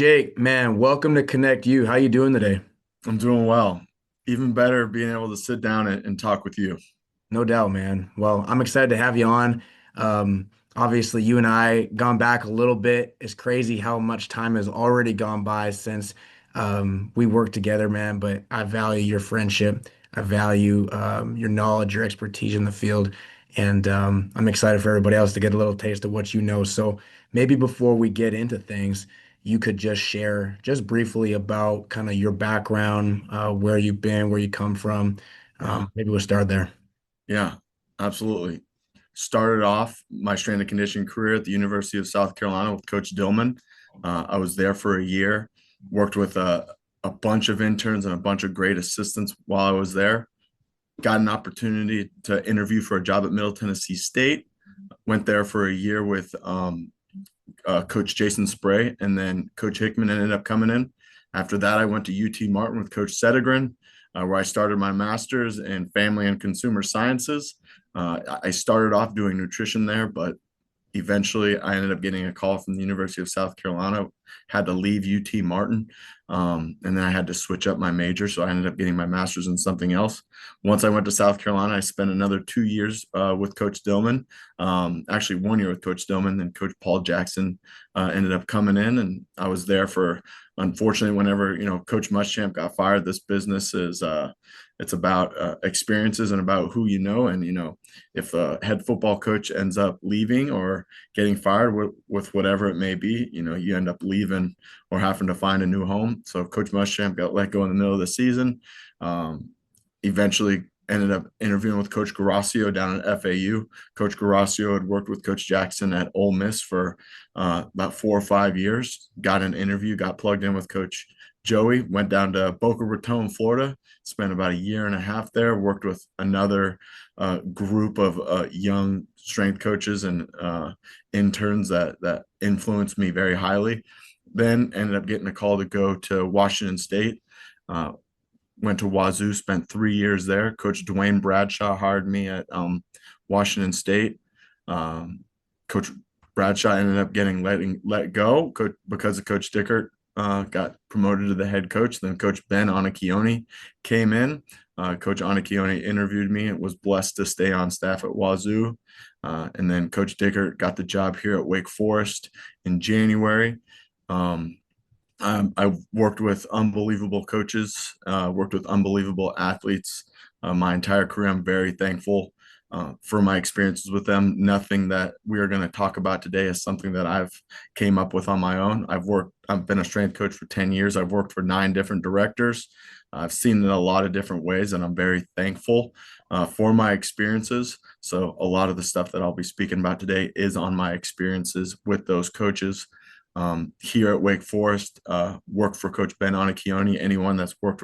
Jake, man, welcome to ConnectU. How you doing today? I'm doing well. Even better being able to sit down and talk with you. No doubt, man. Well, I'm excited to have you on. Obviously, you and I gone back a little bit. It's crazy how much time has already gone by since we worked together, man. But I value your friendship. I value your knowledge, your expertise in the field, and I'm excited for everybody else to get a little taste of what you know. So maybe before we get into things, you could just share just briefly about kind of your background, where you've been, where you come from. Yeah, Maybe we'll start there. yeah, absolutely. Started off my strength and conditioning career at the University of South Carolina with Coach Dillman. I was there for a year, worked with a bunch of interns and a bunch of great assistants while I was there. Got an opportunity to interview for a job at Middle Tennessee State. Went there for a year with Coach Jason Spray, and then Coach Hickman ended up coming in. After that, I went to UT Martin with Coach Sedegren, where I started my master's in family and consumer sciences. I started off doing nutrition there, but eventually I ended up getting a call from the University of South Carolina, had to leave UT Martin. And then I had to switch up my major. So I ended up getting my master's in something else. Once I went to South Carolina, I spent another 2 years with Coach Dillman, actually 1 year with Coach Dillman. Then Coach Paul Jackson ended up coming in, and I was there for, unfortunately, whenever, Coach Muschamp got fired. This business is, it's about experiences and about who you know. And, if a head football coach ends up leaving or getting fired with whatever it may be, you end up leaving or having to find a new home. So Coach Muschamp got let go in the middle of the season. Um, Eventually ended up interviewing with Coach Garasio down at FAU. Coach Garasio had worked with Coach Jackson at Ole Miss for about 4 or 5 years. Got an interview, got plugged in with Coach Joey, went down to Boca Raton, Florida, spent about a year and a half there, worked with another group of young strength coaches and interns that influenced me very highly. Then ended up getting a call to go to Washington State. Uh, Went to Wazoo, spent 3 years there. Coach Dwayne Bradshaw hired me at Washington State. Um, Coach Bradshaw ended up getting let go because of Coach Dickert got promoted to the head coach. Then Coach Ben Anakioni came in. Coach Anakioni interviewed me and was blessed to stay on staff at Wazoo. And then Coach Dickert got the job here at Wake Forest in January. Um, I've worked with unbelievable coaches, worked with unbelievable athletes my entire career. I'm very thankful for my experiences with them. Nothing that we are going to talk about today is something that I've came up with on my own. I've been a strength coach for 10 years. I've worked for 9 different directors. I've seen it a lot of different ways, and I'm very thankful for my experiences. So a lot of the stuff that I'll be speaking about today is on my experiences with those coaches here at Wake Forest. Worked for Coach Ben Anakioni. Anyone that's worked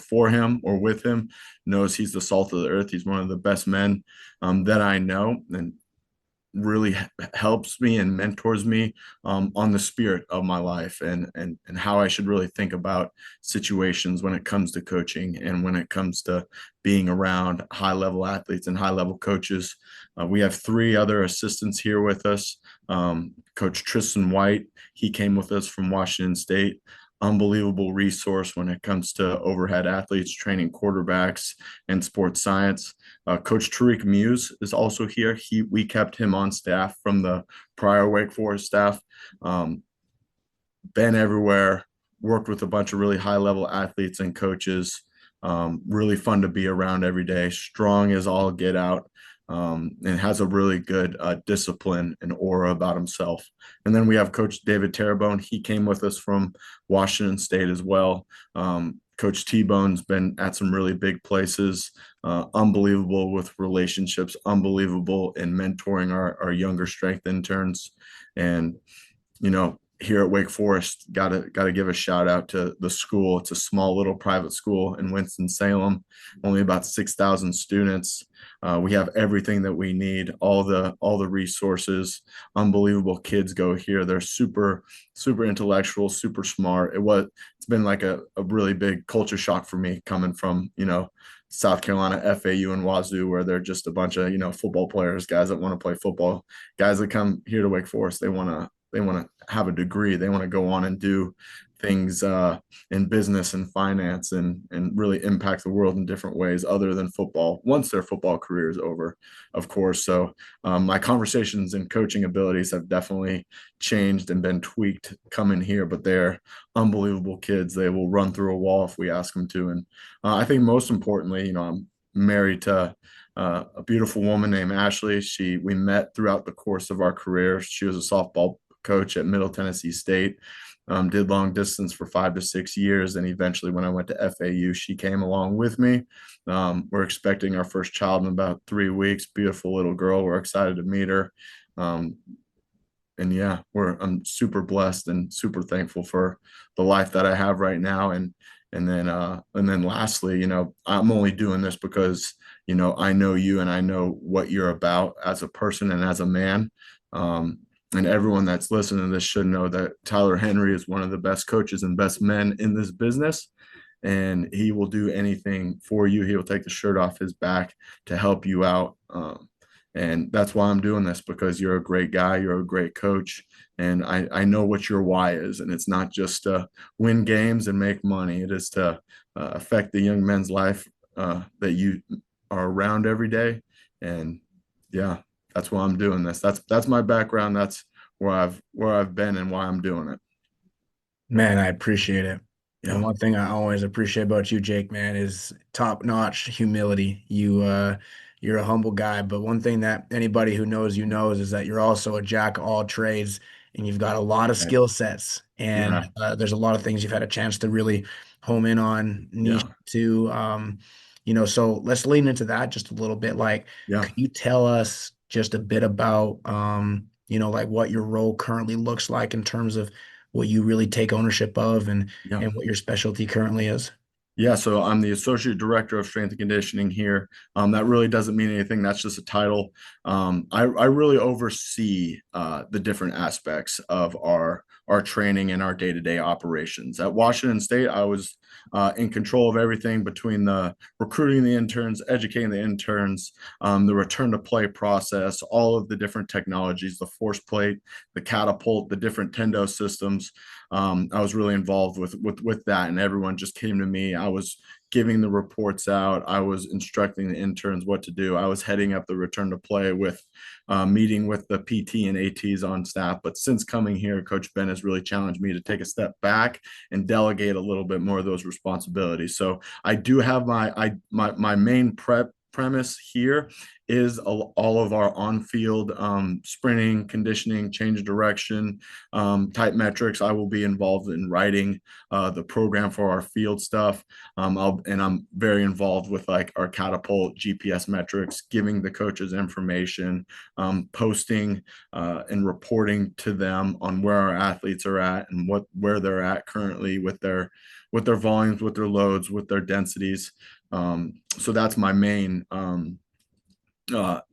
for him or with him knows he's the salt of the earth. He's one of the best men that I know, and really helps me and mentors me on the spirit of my life and how I should really think about situations when it comes to coaching and when it comes to being around high level athletes and high level coaches. We have 3 other assistants here with us. Coach Tristan White, he came with us from Washington State. Unbelievable resource when it comes to overhead athletes, training quarterbacks, and sports science. Coach Tariq Muse is also here. We kept him on staff from the prior Wake Forest staff. Been everywhere, worked with a bunch of really high level athletes and coaches. Really fun to be around every day. Strong as all get out. And has a really good discipline and aura about himself. And then we have Coach David Terrebonne. He came with us from Washington State as well. Coach T-Bone's been at some really big places, unbelievable with relationships, unbelievable in mentoring our younger strength interns. And, here at Wake Forest, gotta give a shout out to the school. It's a small little private school in Winston-Salem, only about 6,000 students. We have everything that we need, all the resources. Unbelievable kids go here. They're super intellectual, super smart. It's been like a really big culture shock for me coming from South Carolina, FAU, and Wazoo, where they're just a bunch of football players, guys that want to play football, guys that come here to Wake Forest. They want to to have a degree. They want to go on and do things in business and finance and really impact the world in different ways other than football once their football career is over, of course. So my conversations and coaching abilities have definitely changed and been tweaked coming here, but they're unbelievable kids. They will run through a wall if we ask them to. And I think most importantly, I'm married to a beautiful woman named Ashley. We met throughout the course of our career. She was a softball coach at Middle Tennessee State. Did long distance for 5 to 6 years, and eventually, when I went to FAU, she came along with me. We're expecting our first child in about 3 weeks. Beautiful little girl. We're excited to meet her. Um, and yeah, I'm super blessed and super thankful for the life that I have right now. And then lastly, I'm only doing this because, I know you and I know what you're about as a person and as a man. And everyone that's listening to this should know that Tyler Henry is one of the best coaches and best men in this business. And he will do anything for you. He will take the shirt off his back to help you out. And that's why I'm doing this, because you're a great guy, you're a great coach, and I know what your why is. And it's not just to win games and make money, it is to affect the young men's life that you are around every day. And yeah, that's why I'm doing this. That's my background. That's where I've been and why I'm doing it. Man, I appreciate it. And Yeah, one thing I always appreciate about you, Jake, man, is top-notch humility. You're a humble guy, but one thing that anybody who knows you knows is that you're also a jack of all trades and you've got a lot of right. skill sets. And Yeah, there's a lot of things you've had a chance to really home in on, niche yeah, to. So let's lean into that just a little bit. Like, yeah, could you tell us just a bit about like what your role currently looks like in terms of what you really take ownership of yeah. and what your specialty currently is. Yeah, so I'm the associate director of strength and conditioning here. That really doesn't mean anything. That's just a title. I really oversee the different aspects of our training and our day-to-day operations. At Washington State, I was in control of everything between the recruiting the interns, educating the interns, the return to play process, all of the different technologies, the force plate, the catapult, the different tendo systems. I was really involved with that, and everyone just came to me. I was giving the reports out. I was instructing the interns what to do. I was heading up the return to play with meeting with the PT and ATs on staff. But since coming here, Coach Ben has really challenged me to take a step back and delegate a little bit more of those responsibilities. So I do have my main premise here is all of our on-field sprinting, conditioning, change of direction type metrics. I will be involved in writing the program for our field stuff. I'm very involved with like our catapult GPS metrics, giving the coaches information, posting and reporting to them on where our athletes are at and where they're at currently with their volumes, with their loads, with their densities. So that's my main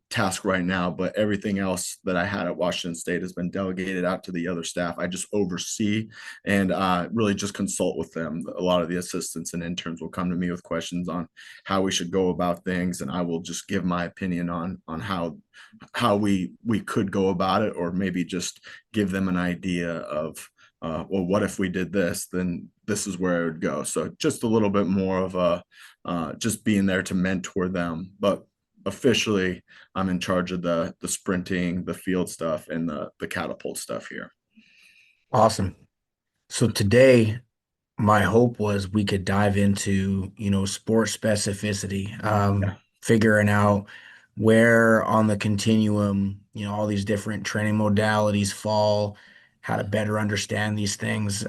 task right now, but everything else that I had at Washington State has been delegated out to the other staff. I just oversee and really just consult with them. A lot of the assistants and interns will come to me with questions on how we should go about things, and I will just give my opinion on how we could go about it, or maybe just give them an idea of well, what if we did this? Then this is where it would go. So just a little bit more of a just being there to mentor them, but officially I'm in charge of the sprinting, the field stuff, and the catapult stuff here. Awesome. So today, my hope was we could dive into, sports specificity, Yeah, figuring out where on the continuum, all these different training modalities fall, how to better understand these things,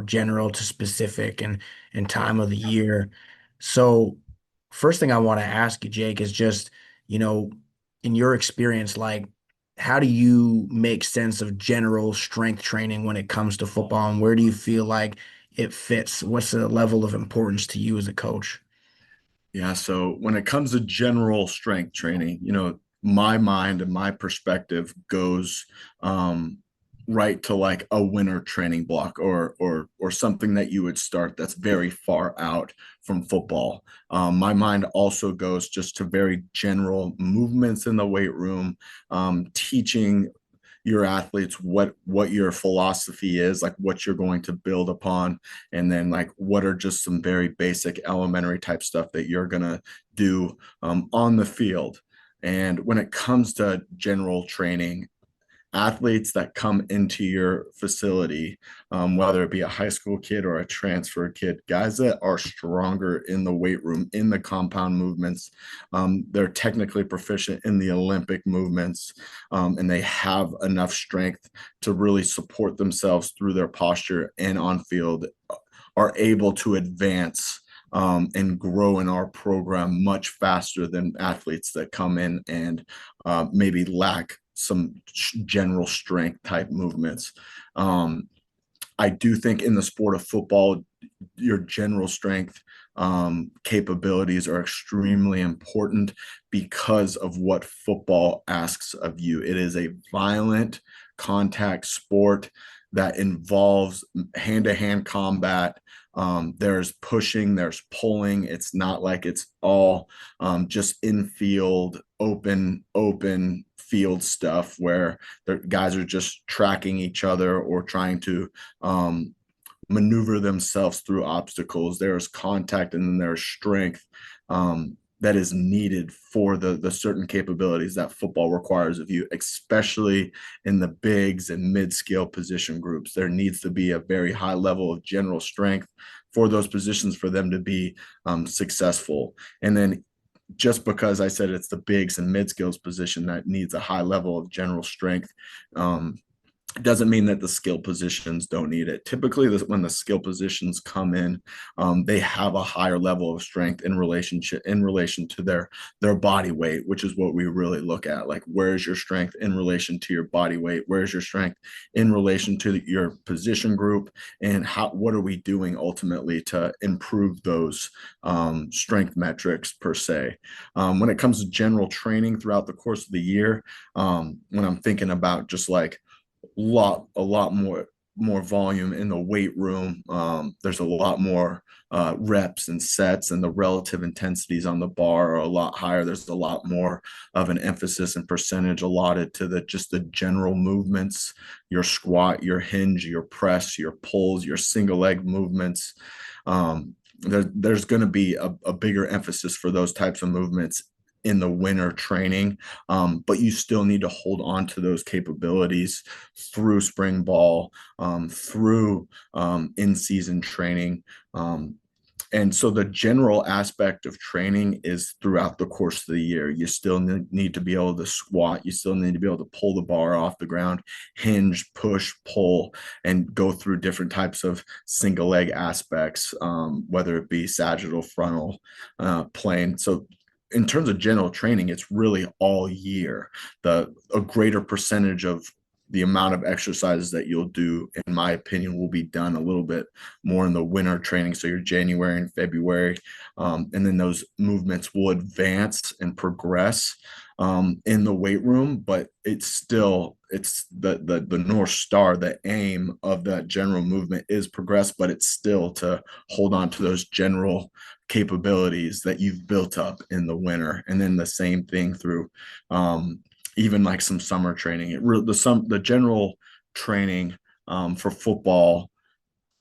general to specific and time of the year. So first thing I want to ask you, Jake, is just, you know, in your experience, like, how do you make sense of general strength training when it comes to football, and where do you feel like it fits? What's the level of importance to you as a coach? yeah. So when it comes to general strength training, my mind and my perspective goes right to like a winter training block or something that you would start that's very far out from football. My mind also goes just to very general movements in the weight room, teaching your athletes what your philosophy is, like what you're going to build upon, and then like what are just some very basic elementary type stuff that you're going to do on the field. And when it comes to general training, athletes that come into your facility, whether it be a high school kid or a transfer kid, guys that are stronger in the weight room, in the compound movements, they're technically proficient in the Olympic movements, and they have enough strength to really support themselves through their posture and on field, are able to advance and grow in our program much faster than athletes that come in and maybe lack some general strength type movements. I do think in the sport of football, your general strength capabilities are extremely important because of what football asks of you. It is a violent contact sport that involves hand-to-hand combat. There's pushing, there's pulling. It's not like it's all just infield, open field stuff where the guys are just tracking each other or trying to maneuver themselves through obstacles. There's contact and then there's strength that is needed for the certain capabilities that football requires of you, especially in the bigs and mid-scale position groups. There needs to be a very high level of general strength for those positions for them to be successful. And then just because I said it's the bigs and mid skills position that needs a high level of general strength, doesn't mean that the skill positions don't need it. Typically, when the skill positions come in, they have a higher level of strength in relation to their body weight, which is what we really look at. Like, where's your strength in relation to your body weight? Where's your strength in relation to your position group? And what are we doing ultimately to improve those strength metrics per se? When it comes to general training throughout the course of the year, when I'm thinking about just like a lot more volume in the weight room. There's a lot more reps and sets, and the relative intensities on the bar are a lot higher. There's a lot more of an emphasis and percentage allotted to the general movements, your squat, your hinge, your press, your pulls, your single leg movements. There's going to be a bigger emphasis for those types of movements in the winter training, but you still need to hold on to those capabilities through spring ball, through in-season training. And so the general aspect of training is throughout the course of the year. You still need to be able to squat. You still need to be able to pull the bar off the ground, hinge, push, pull, and go through different types of single leg aspects, whether it be sagittal, frontal, plane. So in terms of general training, it's really all year. A greater percentage of the amount of exercises that you'll do, in my opinion, will be done a little bit more in the winter training. So your January and February, and then those movements will advance and progress in the weight room, but it's the North Star, the aim of that general movement is progress, but it's still to hold on to those general capabilities that you've built up in the winter. And then the same thing through even like some summer training. The general training for football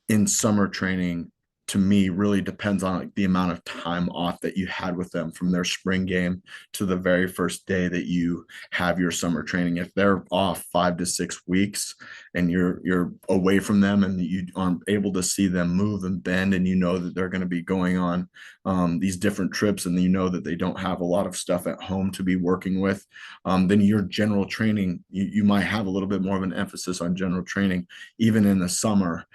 in summer training, to me, really depends on like the amount of time off that you had with them from their spring game to the very first day that you have your summer training. If they're off 5 to 6 weeks and you're away from them and you aren't able to see them move and bend, and you know that they're going to be going on these different trips, and you know that they don't have a lot of stuff at home to be working with, then your general training, you might have a little bit more of an emphasis on general training even in the summer,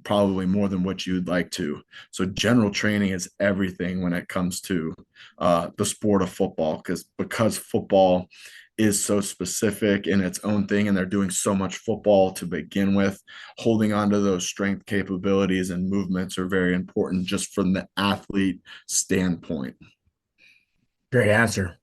probably more than what you'd like to. So general training is everything when it comes to the sport of football, because football is so specific in its own thing, and they're doing so much football to begin with. Holding on to those strength capabilities and movements are very important just from the athlete standpoint. Great answer.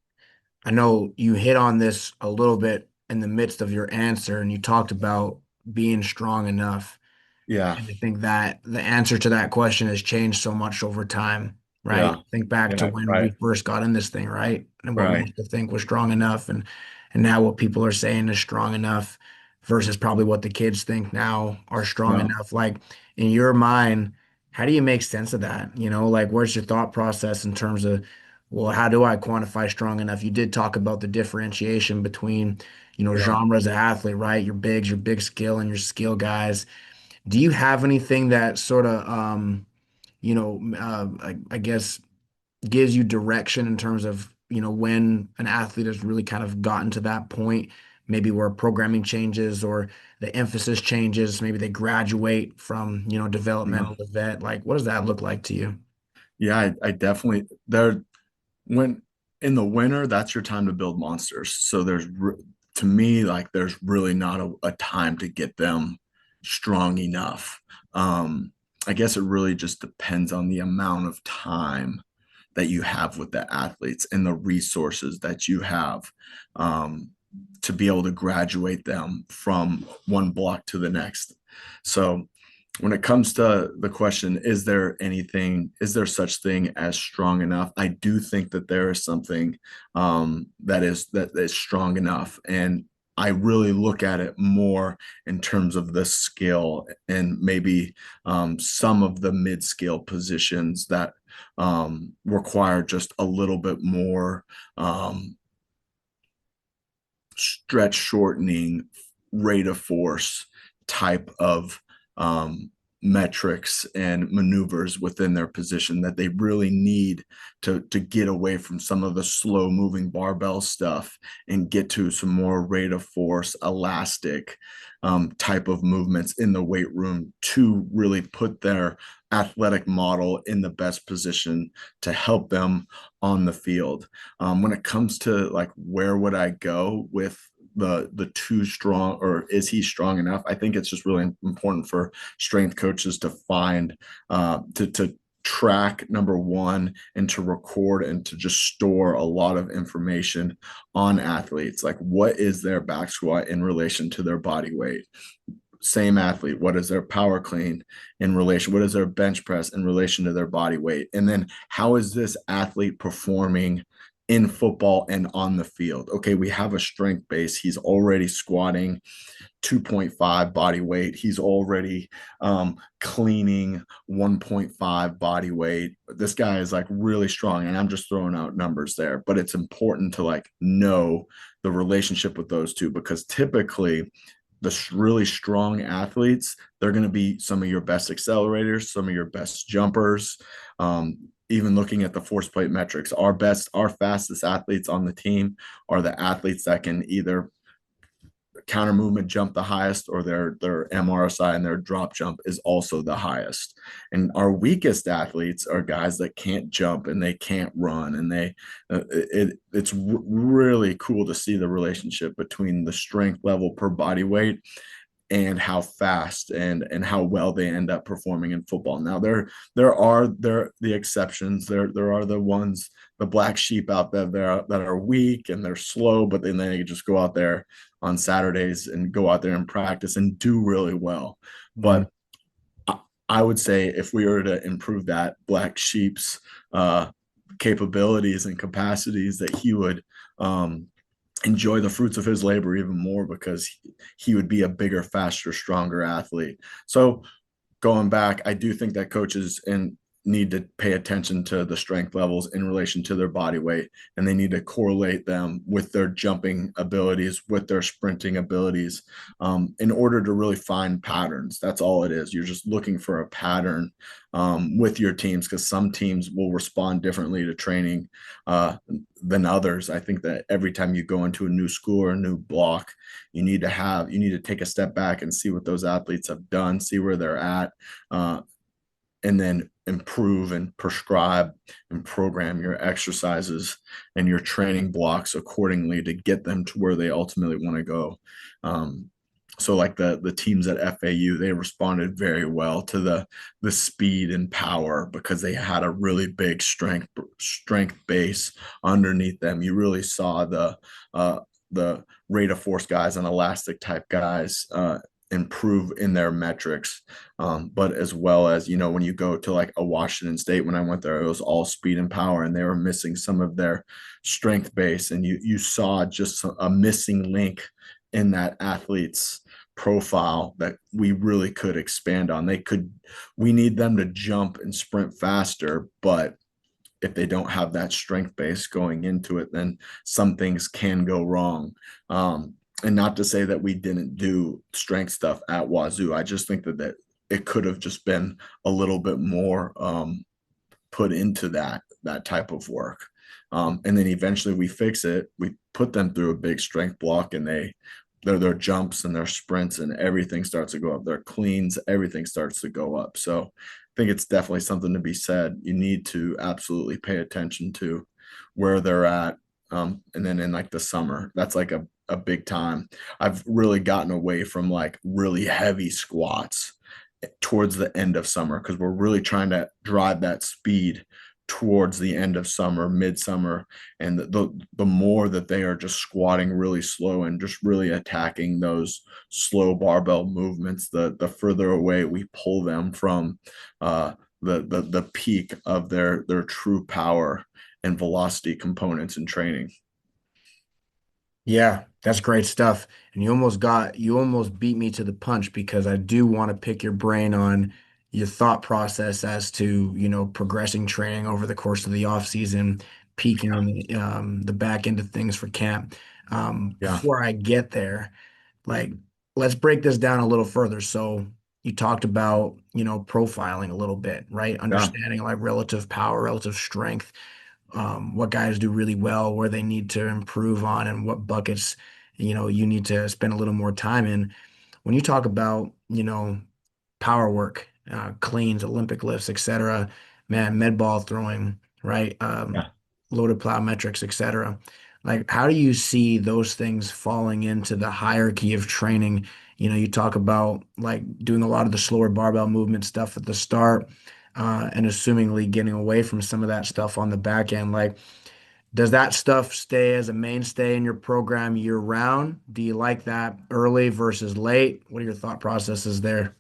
I know you hit on this a little bit in the midst of your answer, and you talked about being strong enough. Yeah, And I think that the answer to that question has changed so much over time, right? yeah, Think back to yeah, when we right, first got in this thing, right? And what we right. used to think was strong enough. and now what people are saying is strong enough versus probably what the kids think now are strong Yeah. enough. Like in your mind, how do you make sense of that? Like where's your thought process in terms of, well, how do I quantify strong enough? You did talk about the differentiation between, Yeah. genres of athlete, right? Your bigs, your big skill, and your skill guys. Do you have anything that sort of, I guess gives you direction in terms of, when an athlete has really kind of gotten to that point, maybe where programming changes or the emphasis changes, maybe they graduate from, Yeah. developmental to vet. Like, what does that look like to you? Yeah, I definitely there when in the winter, that's your time to build monsters. So to me, like there's really not a time to get them strong enough. Um, I guess it really just depends on the amount of time that you have with the athletes and the resources that you have um, to be able to graduate them from one block to the next. So when it comes to the question, is there such thing as strong enough? I do think that there is something that is strong enough. And I really look at it more in terms of the skill and maybe some of the mid-scale positions that require just a little bit more stretch shortening rate of force type of um, metrics and maneuvers within their position that they really need to get away from some of the slow moving barbell stuff and get to some more rate of force elastic type of movements in the weight room to really put their athletic model in the best position to help them on the field. When it comes to like where would I go with the too strong or is he strong enough? I think it's just really important for strength coaches to find to track number one and to record and to just store a lot of information on athletes, like what is their back squat in relation to their body weight. Same athlete, what is their power clean in relation, what is their bench press in relation to their body weight, and then how is this athlete performing in football and on the field. Okay, we have a strength base, he's already squatting 2.5 body weight, he's already cleaning 1.5 body weight. This guy is like really strong, and I'm just throwing out numbers there, but it's important to like know the relationship with those two, because typically the really strong athletes, they're going to be some of your best accelerators, some of your best jumpers. Even looking at the force plate metrics, our fastest athletes on the team are the athletes that can either counter movement jump the highest, or their MRSI and their drop jump is also the highest. And our weakest athletes are guys that can't jump and they can't run, and it's really cool to see the relationship between the strength level per body weight and how fast and how well they end up performing in football. Now there are the exceptions. There are the ones, the black sheep out there that are weak and they're slow, but then they just go out there on Saturdays and go out there and practice and do really well. Mm, But I would say if we were to improve that black sheep's capabilities and capacities, that he would enjoy the fruits of his labor even more, because he would be a bigger, faster, stronger athlete. So going back, I do think that coaches and need to pay attention to the strength levels in relation to their body weight, and they need to correlate them with their jumping abilities, with their sprinting abilities, in order to really find patterns. That's all it is. You're just looking for a pattern with your teams, because some teams will respond differently to training than others. I think that every time you go into a new school or a new block, you need to take a step back and see what those athletes have done, see where they're at, uh, and then improve and prescribe and program your exercises and your training blocks accordingly to get them to where they ultimately want to go. So like the teams at FAU, they responded very well to the speed and power, because they had a really big strength base underneath them. You really saw the rate of force guys and elastic type guys improve in their metrics. But as well as, when you go to like a Washington State, when I went there, it was all speed and power, and they were missing some of their strength base. And you saw just a missing link in that athlete's profile that we really could expand on. We need them to jump and sprint faster, but if they don't have that strength base going into it, then some things can go wrong. And not to say that we didn't do strength stuff at Wazoo. I just think that it could have just been a little bit more put into that type of work. And then eventually we fix it. We put them through a big strength block, and their jumps and their sprints and everything starts to go up. Their cleans, everything starts to go up. So I think it's definitely something to be said. You need to absolutely pay attention to where they're at. And then in like the summer, that's like a big time. I've really gotten away from like really heavy squats towards the end of summer, because we're really trying to drive that speed towards the end of summer, midsummer, and the more that they are just squatting really slow and just really attacking those slow barbell movements, the further away we pull them from the peak of their true power and velocity components in training. Yeah, that's great stuff. And you almost beat me to the punch because I do want to pick your brain on your thought process as to, progressing training over the course of the off season, peaking on the back end of things for camp. Yeah, Before I get there, like, let's break this down a little further. So you talked about, profiling a little bit, right? yeah, Understanding like relative power, relative strength, what guys do really well, where they need to improve on, and what buckets, you need to spend a little more time in. When you talk about, power work, cleans, Olympic lifts, etc., man, med ball throwing, right? yeah. Loaded plyometrics, etc. Like, how do you see those things falling into the hierarchy of training? You talk about like doing a lot of the slower barbell movement stuff at the start, and assumingly getting away from some of that stuff on the back end. Like, does that stuff stay as a mainstay in your program year round? Do you like that early versus late? What are your thought processes there?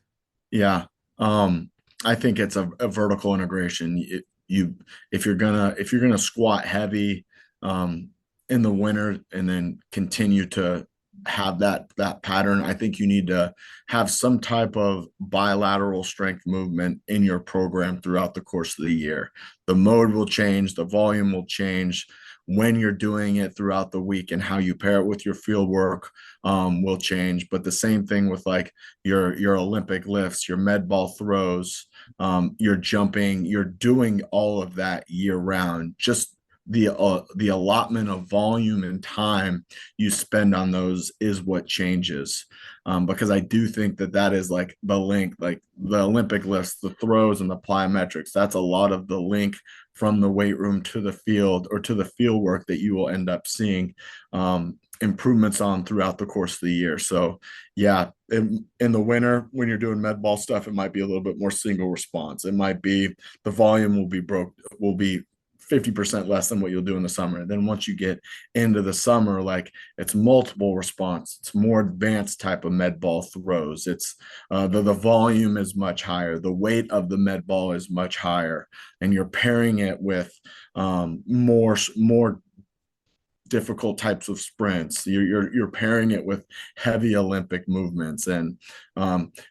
Yeah. I think it's a vertical integration. If you're gonna squat heavy in the winter and then continue to have that pattern, I think you need to have some type of bilateral strength movement in your program throughout the course of the year. The mode will change, the volume will change when you're doing it throughout the week, and how you pair it with your field work will change. But the same thing with like your Olympic lifts, your med ball throws, your jumping, you're doing all of that year round. Just the allotment of volume and time you spend on those is what changes. Because I do think that is like the link, like the Olympic lifts, the throws, and the plyometrics. That's a lot of the link from the weight room to the field, or to the field work, that you will end up seeing improvements on throughout the course of the year. So yeah, in the winter, when you're doing med ball stuff, it might be a little bit more single response. It might be the volume will be 50% less than what you'll do in the summer. And then once you get into the summer, like, it's multiple response. It's more advanced type of med ball throws. It's the volume is much higher. The weight of the med ball is much higher, and you're pairing it with more difficult types of sprints. You're pairing it with heavy Olympic movements, and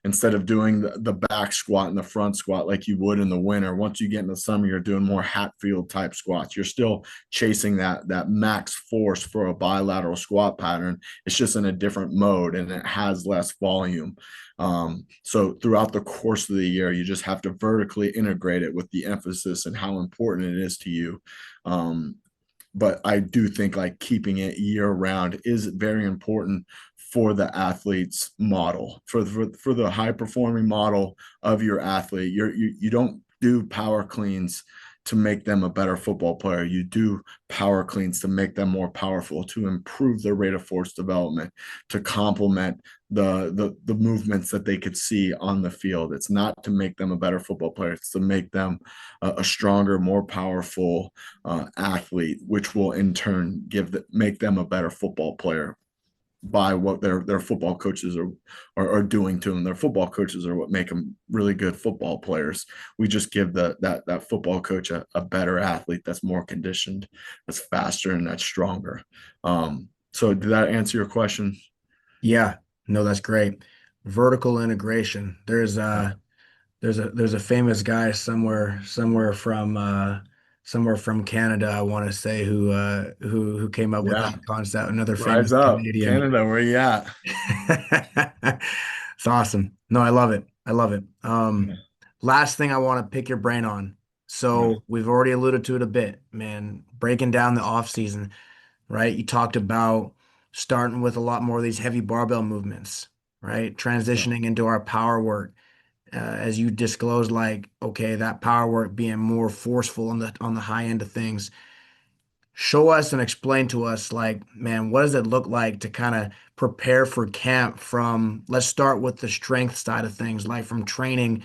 instead of doing the back squat and the front squat like you would in the winter, once you get in the summer, you're doing more Hatfield type squats. You're still chasing that max force for a bilateral squat pattern. It's just in a different mode, and it has less volume. So throughout the course of the year, you just have to vertically integrate it with the emphasis and how important it is to you. But I do think like keeping it year round is very important for the athlete's model, for the high performing model of your athlete. You don't do power cleans to make them a better football player. You do power cleans to make them more powerful, to improve their rate of force development, to complement the movements that they could see on the field. It's not to make them a better football player. It's to make them a stronger, more powerful athlete, which will in turn make them a better football player. by what their football coaches are doing to them. Their football coaches are what make them really good football players. We just give that football coach a better athlete that's more conditioned, that's faster, and that's stronger. So did that answer your question? Yeah, no, that's great. Vertical integration. Yeah. There's a famous guy somewhere from Canada, I want to say, who came up with Yeah. that concept. Another famous Rise up, Canadian. Canada. Where you at? It's awesome. No, I love it. I love it. Yeah. Last thing I want to pick your brain on. Yeah. So we've already alluded to it a bit, man. Breaking down the off season, right? You talked about starting with a lot more of these heavy barbell movements, right? Yeah. Transitioning into our power work, as you disclosed, like, okay, that power work being more forceful on the high end of things. Show us and explain to us, like, man, what does it look like to kind of prepare for camp from, let's start with the strength side of things, like from training,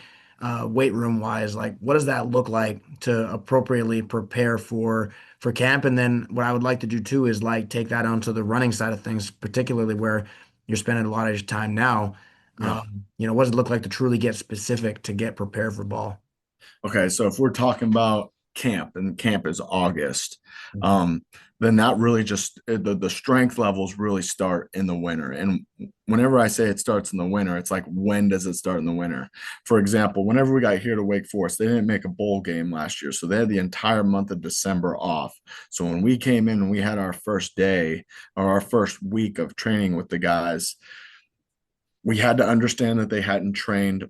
weight room wise, like what does that look like to appropriately prepare for camp? And then what I would like to do too is like take that onto the running side of things, particularly where you're spending a lot of your time now. Yeah. What does it look like to truly get specific to get prepared for ball? Okay, so if we're talking about camp, and camp is August, Mhm. um, then that really just the strength levels really start in the winter. And whenever I say it starts in the winter, it's like, when does it start in the winter? For example, whenever we got here to Wake Forest, they didn't make a bowl game last year, so they had the entire month of December off. So when we came in and we had our first day or our first week of training with the guys, we had to understand that they hadn't trained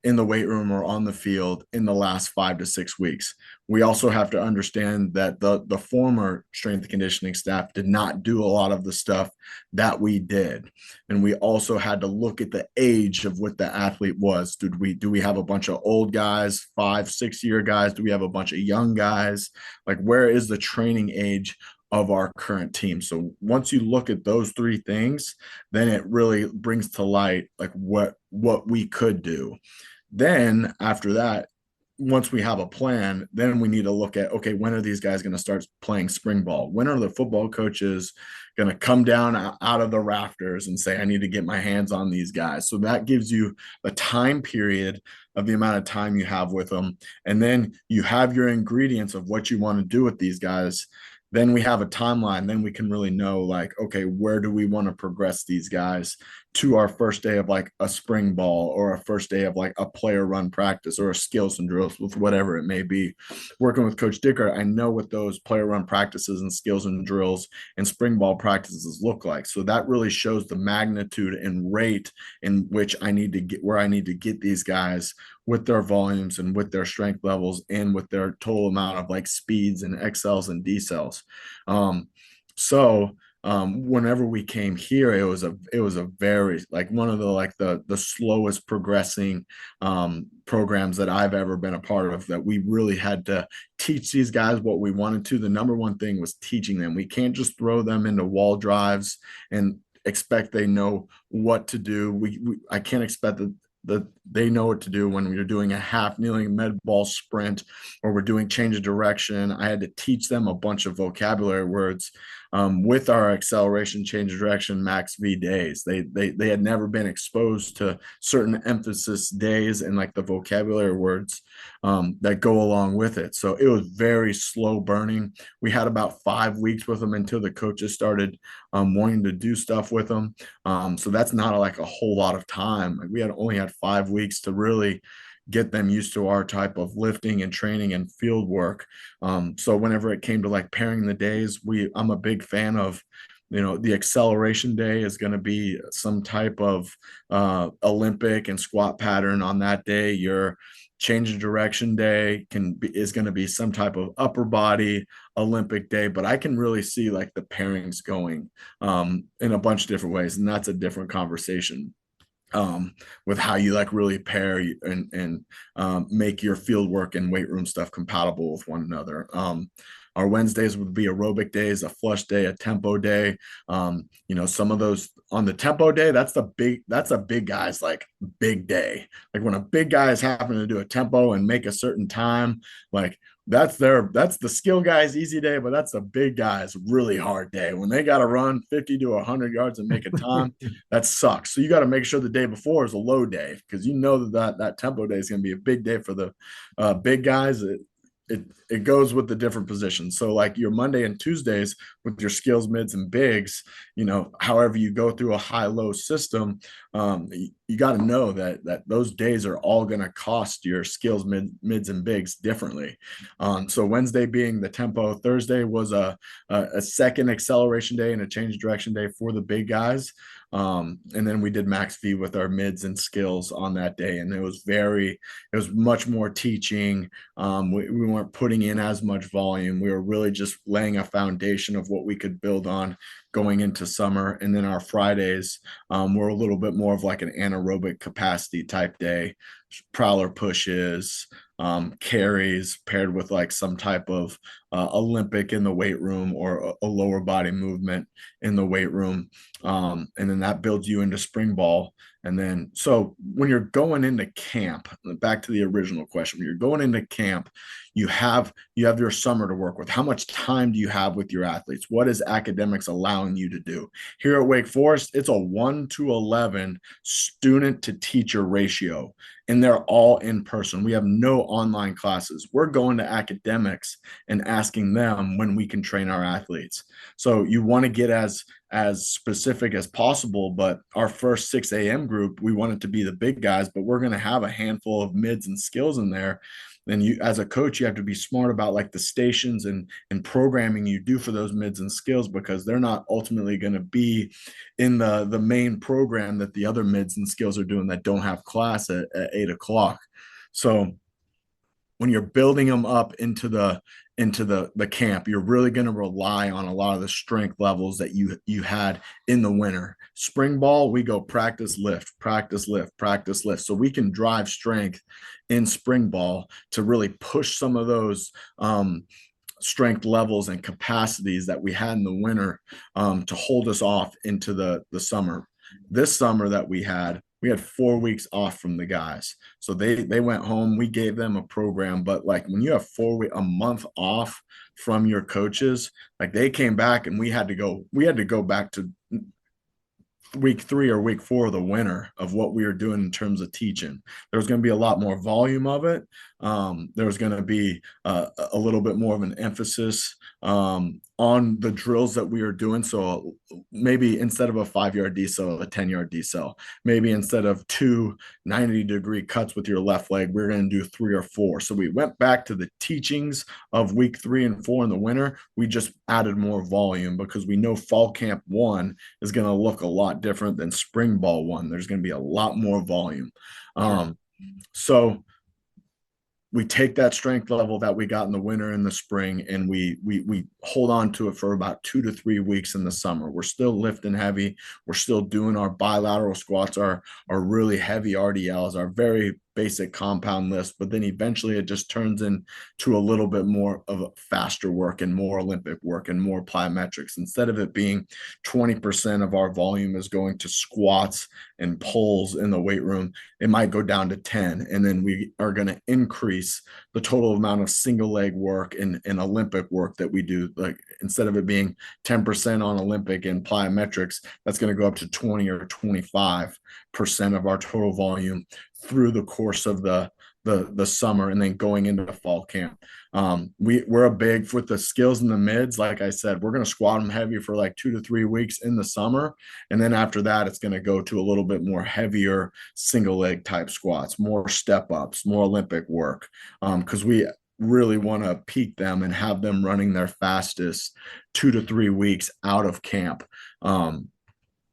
in the weight room or on the field in the last 5 to 6 weeks. We also have to understand that the former strength and conditioning staff did not do a lot of the stuff that we did. And we also had to look at the age of what the athlete was. Do we have a bunch of old guys, 5, 6 year guys? Do we have a bunch of young guys? Like, where is the training age of our current team? So once you look at those three things, then it really brings to light like what we could do. Then after that, once we have a plan, then we need to look at, okay, when are these guys going to start playing spring ball? When are the football coaches going to come down out of the rafters and say, I need to get my hands on these guys? So that gives you the time period of the amount of time you have with them. And then you have your ingredients of what you want to do with these guys. Then we have a timeline. Then we can really know, like, okay, where do we want to progress these guys to our first day of like a spring ball, or a first day of like a player run practice, or a skills and drills, with whatever it may be. Working with Coach Dicker, I know what those player run practices and skills and drills and spring ball practices look like. So that really shows the magnitude and rate in which I need to get, where I need to get these guys with their volumes and with their strength levels and with their total amount of like speeds and XLs and decels. Um, so whenever we came here, it was a very, like, one of the, like, the slowest progressing programs that I've ever been a part of, that we really had to teach these guys what we wanted to. The number one thing was teaching them. We can't just throw them into wall drives and expect they know what to do. I can't expect that they know what to do when we're doing a half kneeling med ball sprint, or we're doing change of direction. I had to teach them a bunch of vocabulary words with our acceleration, change of direction, max V days. They had never been exposed to certain emphasis days and like the vocabulary words that go along with it. So it was very slow burning. We had about 5 weeks with them until the coaches started wanting to do stuff with them. So that's not like a whole lot of time. Like, we had only had 5 weeks to really get them used to our type of lifting and training and field work. So whenever it came to like pairing the days, I'm a big fan of, the acceleration day is going to be some type of Olympic and squat pattern on that day. Your change of direction day is going to be some type of upper body Olympic day. But I can really see like the pairings going in a bunch of different ways, and that's a different conversation with how you like really pair and make your field work and weight room stuff compatible with one another. Our Wednesdays would be aerobic days, a flush day, a tempo day. Some of those on the tempo day, that's a big guy's like big day. Like when a big guy is happening to do a tempo and make a certain time, like that's the skill guy's easy day, but that's the big guy's really hard day. When they got to run 50 to 100 yards and make a time, that sucks. So you got to make sure the day before is a low day because you know that tempo day is going to be a big day for the big guys. It goes with the different positions. So like your Monday and Tuesdays with your skills, mids, and bigs, however you go through a high-low system, you got to know that those days are all going to cost your skills, mids, and bigs differently. So Wednesday being the tempo, Thursday was a second acceleration day and a change direction day for the big guys. And then we did max V with our mids and skills on that day. And it was much more teaching. We weren't putting in as much volume. We were really just laying a foundation of what we could build on going into summer. And then our Fridays were a little bit more of like an anaerobic capacity type day, prowler pushes, carries paired with like some type of Olympic in the weight room or a lower body movement in the weight room. And then that builds you into spring ball. And then, so when you're going into camp, back to the original question, when you're going into camp, you have your summer to work with. How much time do you have with your athletes? What is academics allowing you to do? Here at Wake Forest, it's a 1-11 student to teacher ratio, and they're all in person. We have no online classes. We're going to academics and asking them when we can train our athletes. So you want to get as specific as possible, but our first 6 a.m. group, we want it to be the big guys, but we're going to have a handful of mids and skills in there. Then you, as a coach, you have to be smart about like the stations and programming you do for those mids and skills, because they're not ultimately going to be in the main program that the other mids and skills are doing that don't have class at 8 o'clock. So when you're building them up into the camp, you're really going to rely on a lot of the strength levels that you had in the winter. Spring ball, we go practice lift, practice lift, practice lift, so we can drive strength in spring ball to really push some of those strength levels and capacities that we had in the winter to hold us off into the summer. This summer that we had 4 weeks off from the guys. So they went home. We gave them a program, but like when you have a month off from your coaches, like they came back and we had to go back to week 3 or week 4 of the winter of what we were doing in terms of teaching. There's going to be a lot more volume of it. There's going to be a little bit more of an emphasis on the drills that we are doing. So maybe instead of a 5-yard decel, a 10-yard decel, maybe instead of 2 90-degree cuts with your left leg, we're going to do 3 or 4. So we went back to the teachings of week 3 and 4 in the winter. We just added more volume because we know fall camp 1 is going to look a lot different than spring ball 1. There's going to be a lot more volume. Sure. So we take that strength level that we got in the winter and the spring, and we hold on to it for about 2 to 3 weeks in the summer. We're still lifting heavy. We're still doing our bilateral squats, our really heavy RDLs, our very basic compound lifts, but then eventually it just turns into a little bit more of a faster work and more Olympic work and more plyometrics. Instead of it being 20% of our volume is going to squats and pulls in the weight room, it might go down to 10. And then we are going to increase the total amount of single leg work and Olympic work that we do. Like instead of it being 10% on Olympic and plyometrics, that's going to go up to 20 or 25% of our total volume through the course of the summer and then going into the fall camp. We're a big with the skills in the mids. Like I said, we're going to squat them heavy for like 2 to 3 weeks in the summer. And then after that, it's going to go to a little bit more heavier single leg type squats, more step ups, more Olympic work. Because we really want to peak them and have them running their fastest 2 to 3 weeks out of camp.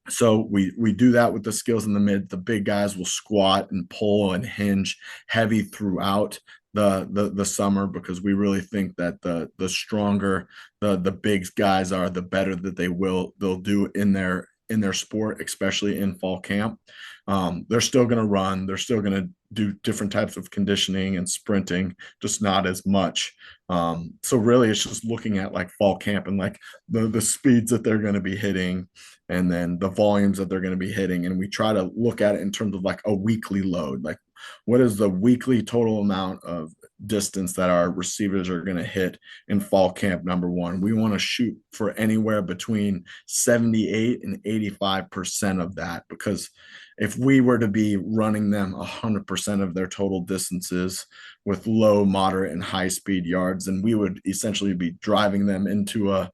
So we do that with the skills in the mid. The big guys will squat and pull and hinge heavy throughout the summer, because we really think that the stronger the big guys are, the better that they'll do in their sport, especially in fall camp. They're still going to run. They're still going to do different types of conditioning and sprinting, just not as much. So really it's just looking at like fall camp and like the speeds that they're going to be hitting and then the volumes that they're going to be hitting. And we try to look at it in terms of like a weekly load, like what is the weekly total amount of distance that our receivers are going to hit in fall camp. Number one, we want to shoot for anywhere between 78 and 85% of that, because if we were to be running them 100% of their total distances with low, moderate, and high speed yards, then we would essentially be driving them into a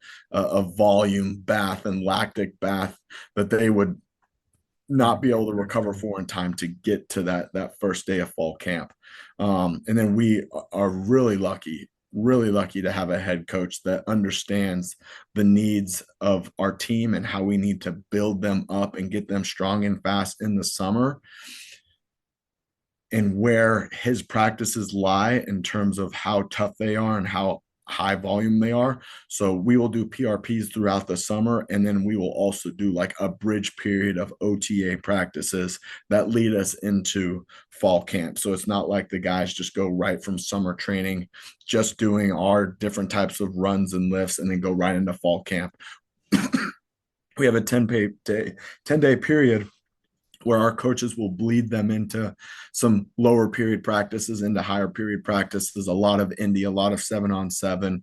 volume bath and lactic bath that they would not be able to recover for in time to get to that first day of fall camp. And then we are really lucky to have a head coach that understands the needs of our team and how we need to build them up and get them strong and fast in the summer, and where his practices lie in terms of how tough they are and how high volume they are. So we will do PRPs throughout the summer, and then we will also do like a bridge period of OTA practices that lead us into fall camp. So it's not like the guys just go right from summer training, just doing our different types of runs and lifts, and then go right into fall camp. We have a 10-day period where our coaches will bleed them into some lower period practices, into higher period practices, a lot of indie, a lot of 7-on-7,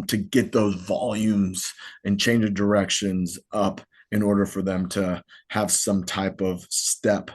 to get those volumes and change of directions up in order for them to have some type of step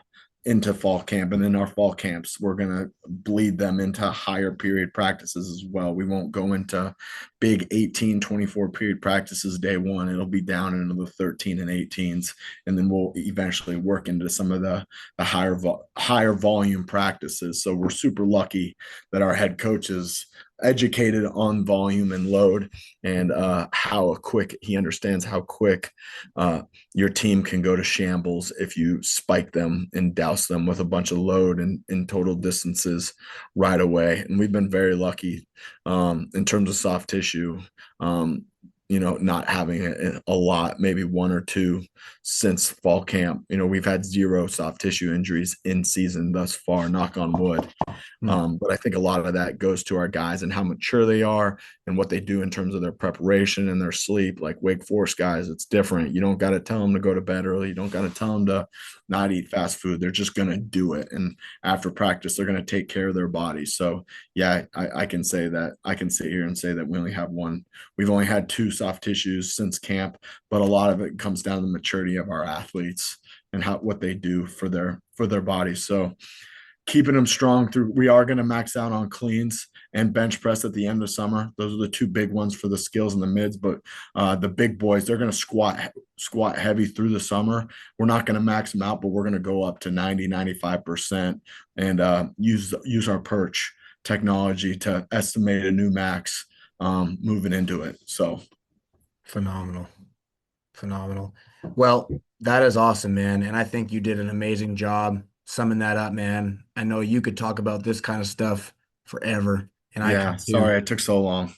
into fall camp. And in our fall camps, we're going to bleed them into higher period practices as well. We won't go into big 18, 24 period practices day one. It'll be down into the 13 and 18s. And then we'll eventually work into some of the higher volume practices. So we're super lucky that our head coach is educated on volume and load, and how quick he understands how quick your team can go to shambles if you spike them and douse them with a bunch of load and in total distances right away. And we've been very lucky in terms of soft tissue. Not having a lot, maybe one or two since fall camp. We've had zero soft tissue injuries in season thus far, knock on wood. Hmm. But I think a lot of that goes to our guys and how mature they are and what they do in terms of their preparation and their sleep. Like Wake Forest guys, it's different. You don't got to tell them to go to bed early. You don't got to tell them to not eat fast food. They're just going to do it. And after practice, they're going to take care of their bodies. So, yeah, I can say that. I can sit here and say that we only have one. We've only had two soft tissues since camp, but a lot of it comes down to the maturity of our athletes and what they do for their bodies. So, keeping them strong through. We are going to max out on cleans and bench press at the end of summer. Those are the two big ones for the skills and the mids. But the big boys, they're going to squat heavy through the summer. We're not going to max them out, but we're going to go up to 90-95% and use our perch technology to estimate a new max moving into it. So Phenomenal. Phenomenal. Well, that is awesome, man. And I think you did an amazing job summing that up, man. I know you could talk about this kind of stuff forever, and I yeah, could too. sorry it took so long.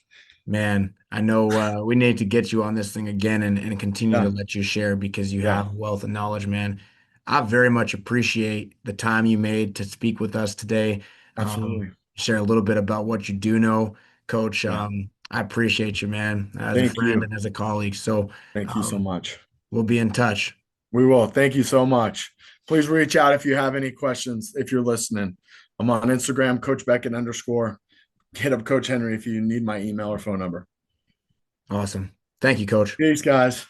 Man, I know we need to get you on this thing again and continue to Yeah, let you share because you yeah, have a wealth of knowledge, man. I very much appreciate the time you made to speak with us today. absolutely. Share a little bit about what you do know, Coach. Yeah, I appreciate you, man, as a thank friend you. and as a colleague. So Thank you so um, much. we'll be in touch. We will. Thank you so much. Please reach out if you have any questions, if you're listening. I'm on Instagram, Coach Beckett _. Hit up Coach Henry if you need my email or phone number. Awesome. Thank you, Coach. Peace, guys.